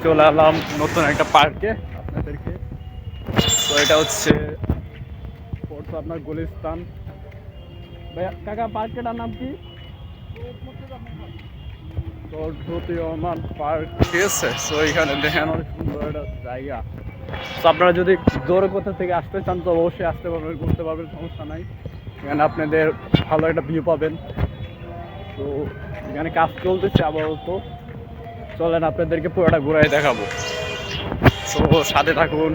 চলে এলাম নতুন একটা পার্কে আপনাদেরকে। তো এটা হচ্ছে আপনার গুলিস্তান। ভাইয়া কাকা পার্কটার নাম কি? তো রহমান পার্ক, ঠিক আছে। তো এখানে দেখেন অনেক সুন্দর একটা জায়গা। তো আপনারা যদি দূরে কোথা থেকে আসতে চান তো অবশ্যই আসতে পারবেন, ঘুরতে পারবেন, সমস্যা নাই। এখানে আপনাদের ভালো একটা ভিউ পাবেন। তো এখানে কাজ চলতেছে আপাতত। চলেন আপনাদেরকে পুরোটা ঘুরাই দেখাবো। তো সাথে থাকুন।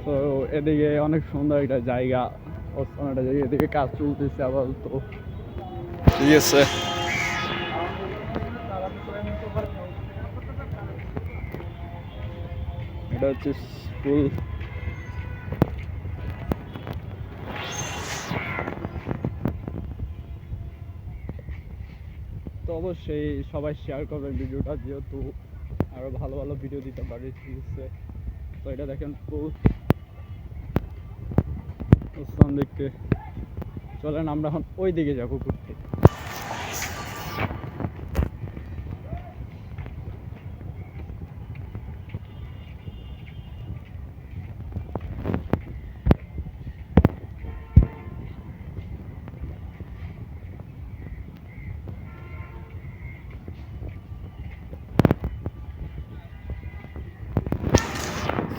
তো এদিকে অনেক সুন্দর একটা জায়গা, একটা জায়গা, এদিকে কাজ চলতেছে আপাতত, ঠিক আছে। এটা হচ্ছে স্কুল। তো অবশ্যই সবাই শেয়ার করবেন ভিডিওটা, যেহেতু আরো ভালো ভালো ভিডিও দিতে পারি, ঠিক আছে। তো এটা দেখেন ফুল দেখতে। চলেন আমরা এখন ওই দিকে যাবো ঘুরতে।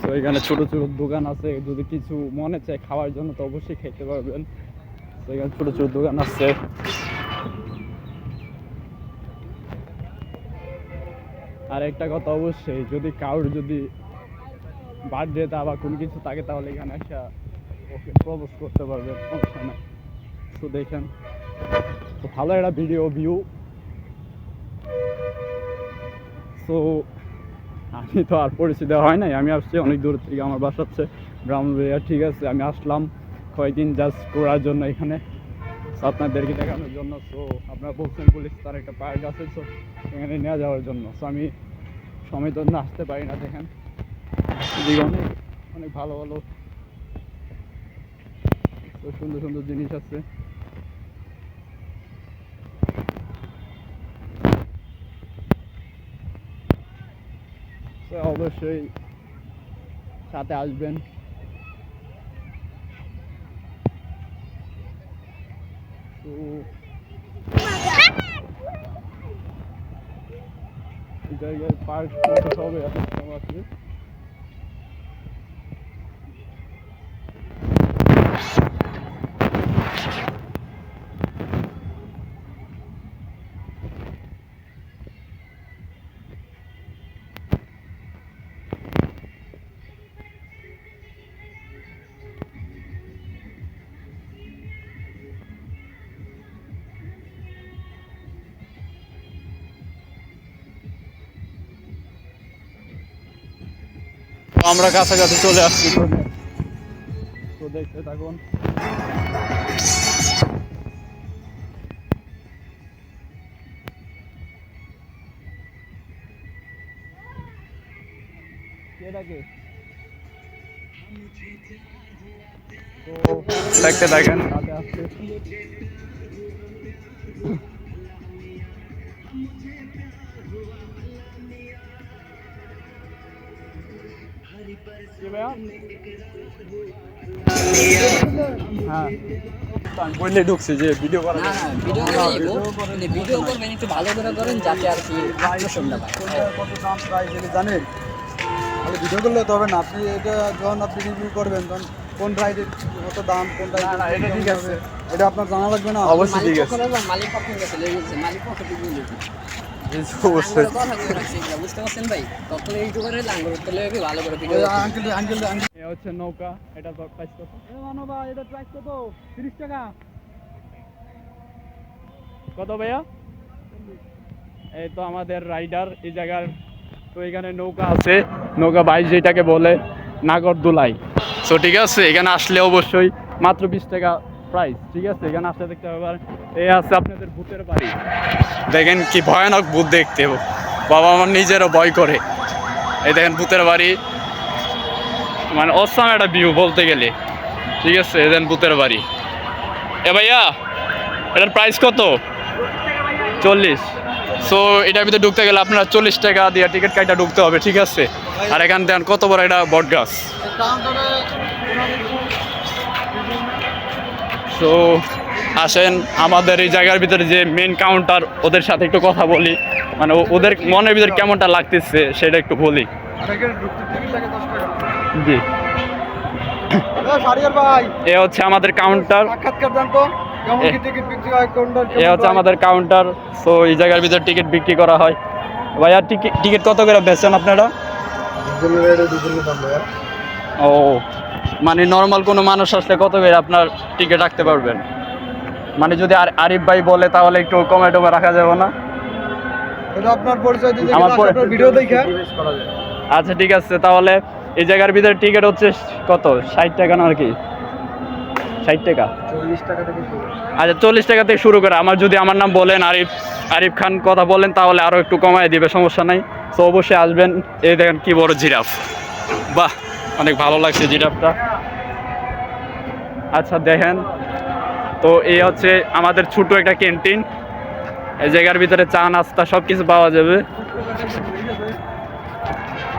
তো এখানে ছোট ছোট দোকান আছে, যদি কিছু মনে চায় খাওয়ার জন্য তো অবশ্যই খেতে পারবেন। তো এখানে ছোট ছোট দোকান আছে। আর একটা কথা, অবশ্যই যদি কারোর যদি বার্থডে বা কোনো কিছু থাকে তাহলে এখানে একটা ওকে প্রপোজ করতে পারবে, সমস্যা নাই। তো দেখেন, তো ভালো একটা ভিডিও ভিউ। তো আমি তো আর পরিচিত হয় নাই, আমি আসছি অনেক দূর থেকে, আমার বাসা হচ্ছে ব্রাহ্মণবাড়িয়া, ঠিক আছে। আমি আসলাম কয়েকদিন জাস্ট ঘোরার জন্য এখানে, আপনাদেরকে দেখানোর জন্য। তো আপনারা বলছেন পুলিশ তার একটা পার্ক আছে, তো এখানে নিয়ে যাওয়ার জন্য। তো আমি সময় জন্য আসতে পারি না। দেখেন এদিকে অনেক অনেক ভালো ভালো সুন্দর সুন্দর জিনিস আছে। তো অবশ্যই সাথে আসবেন। তো এই জায়গায় পার্ক হবে আছে। আমরা কাছাকাছি চলে আসছি, তো দেখতে থাকুন। তো দেখতে থাকেন, সাথে আসছে। হ্যাঁ বললে ঢুকছে যে ভিডিও করা, ভিডিও করবেন একটু ভালো করে করেন যাতে আর কি আকর্ষণটা পায়। কত দাম প্রাইস এটা জানেন? তাহলে ভিডিও করলে তো হবে না। আপনি এটা যখন আপনি রিভিউ করবেন তখন কোন রাইডের কত দাম, কোন রাইডের এটা ঠিক আছে, এটা আপনার জানা লাগবে না? অবশ্যই ঠিক আছে। মালিক পক্ষের কাছে লেগে গেছে, মালিক পক্ষ থেকে অবশ্যই বুঝতে পারছেন ভাই, তখন ইউটিউবারে লাঙ্গল করতে লেগে ভালো করে ভিডিও। আঙ্কেল আঙ্কেল এ হচ্ছে নৌকা, এটা প্রাইস কত? এটা প্রাইস কত? 30 টাকা। কত ভাইয়া? এই তো আমাদের রাইডার এই জায়গার। তো এখানে নৌকা আছে, নৌকা বাইচ যেটাকে বলে নাগরদোলাই। তো ঠিক আছে, এখানে আসলে অবশ্যই মাত্র 20 টাকা প্রাইস, ঠিক আছে। এখানে আসলে দেখতে পাবেন। এই আছে আপনাদের ভূতের বাড়ি, দেখেন কি ভয়ানক ভূত দেখতে, বাবা আমার নিজেরও ভয় করে। এই দেখেন ভূতের বাড়ি, মানে অসাম একটা ভিউ বলতে গেলে, ঠিক আছে। এই দেখেন ভূতের বাড়ি। এ ভাইয়া এটার প্রাইস কত? 40। সো এটার ভিতরে ঢুকতে গেলে আপনার 40 টাকা দিয়ে টিকিট কাইটা ঢুকতে হবে, ঠিক আছে? আর এখান থেকে কত বড় এটা বট গাছ। তো আসেন আমাদের এই জায়গার ভিতরে যে মেন কাউন্টার, ওদের সাথে একটু কথা বলি, মানে ওদের মনের ভিতরে কেমনটা লাগতেছে সেটা একটু বলি। আর এখানে ঢুকতে টিকিট লাগে 10 টাকা। জি, শারিয়ার ভাই, এ হচ্ছে আমাদের কাউন্টার। সাক্ষাৎকার দেন তো, কেমন কি টিকিট বিক্রি হয় কোনটা? এ হচ্ছে আমাদের কাউন্টার। সো এই জায়গার ভিতরে টিকিট বিক্রি করা হয়। ভাইয়া টিকিট কত করে বেচছেন আপনারা? ও, মানে নর্মাল কোনো মানুষ আসলে কত করে আপনার টিকিট রাখতে পারবেন? মানে যদি আরিফ ভাই বলে তাহলে একটু কমে টমে রাখা যাবে না? এটা আপনার পরিচয় দিতে আমার গেলে আপনার ভিডিও দেখে আচ্ছা ঠিক আছে, তাহলে এই জায়গার ভিতরে টিকিট হচ্ছে কত? 60 টাকা না আর কি? 60 টাকা? 40 টাকা থেকে শুরু। আচ্ছা 40 টাকা থেকে শুরু করে। যদি আমার নাম বলেন আরিফ খান কথা বলেন তাহলে আরও একটু কমায় দিবে, সমস্যা নাই। তো অবশ্যই আসবেন। এই দেখেন কি বড় জিরাফ, বাহ অনেক ভালো লাগছে জিরাফটা। আচ্ছা দেখেন, তো এই হচ্ছে আমাদের ছোট একটা ক্যান্টিন। এই জায়গার ভিতরে চা নাস্তা সব কিছু পাওয়া যাবে।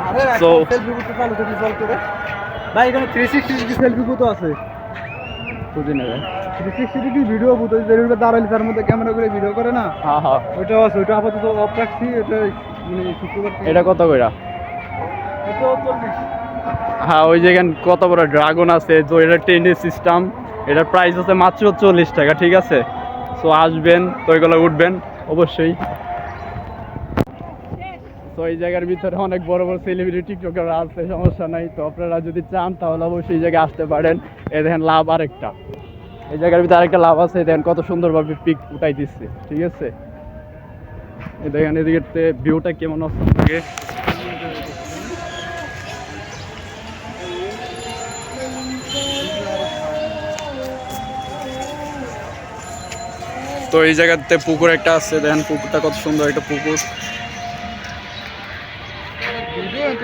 আরে So, সেলফি বুথ চালু করে চল করে ভাই, এখানে 360 ডিগ্রি সেলফি বুথ আছে। বুঝি না ভাই। 360 ডিগ্রি ভিডিও বুথ, ওই যে রুটে দাঁড়াইলে তার মধ্যে ক্যামেরা করে ভিডিও করে না, হ্যাঁ হ্যাঁ, ওইটা আছে। ওইটা আপাতত অফ রাখছি, এটা মানে শুক্রবার থেকে। এটা কত করে? এটা 40। হ্যাঁ, ওই যেখানে কত বড় ড্রাগন আছে, তো এটা ট্রেনের সিস্টেম। এটার প্রাইস হচ্ছে মাত্র 40 টাকা, ঠিক আছে? সো আসবেন, তো এগুলো উঠবেন অবশ্যই। তো এই জায়গার ভিতরে অনেক বড় বড় সেলিব্রিটি টিকটকার আছে, সমস্যা নাই। তো আপনারা যদি চান তাহলে অবশ্যই এই জায়গায় আসতে পারেন। এই দেখেন লাভ আরেকটা, এই জায়গার ভিতরে আরেকটা লাভ আছে, দেখেন কত সুন্দরভাবে পিক উঠাই দিচ্ছে, ঠিক আছে? এই দেখেন এদিকে ভিউটা কেমন অবস্থা থাকে। তো এই জায়গাতে পুকুর একটা আছে, দেখেন পুকুরটা কত সুন্দর একটা পুকুর। Video and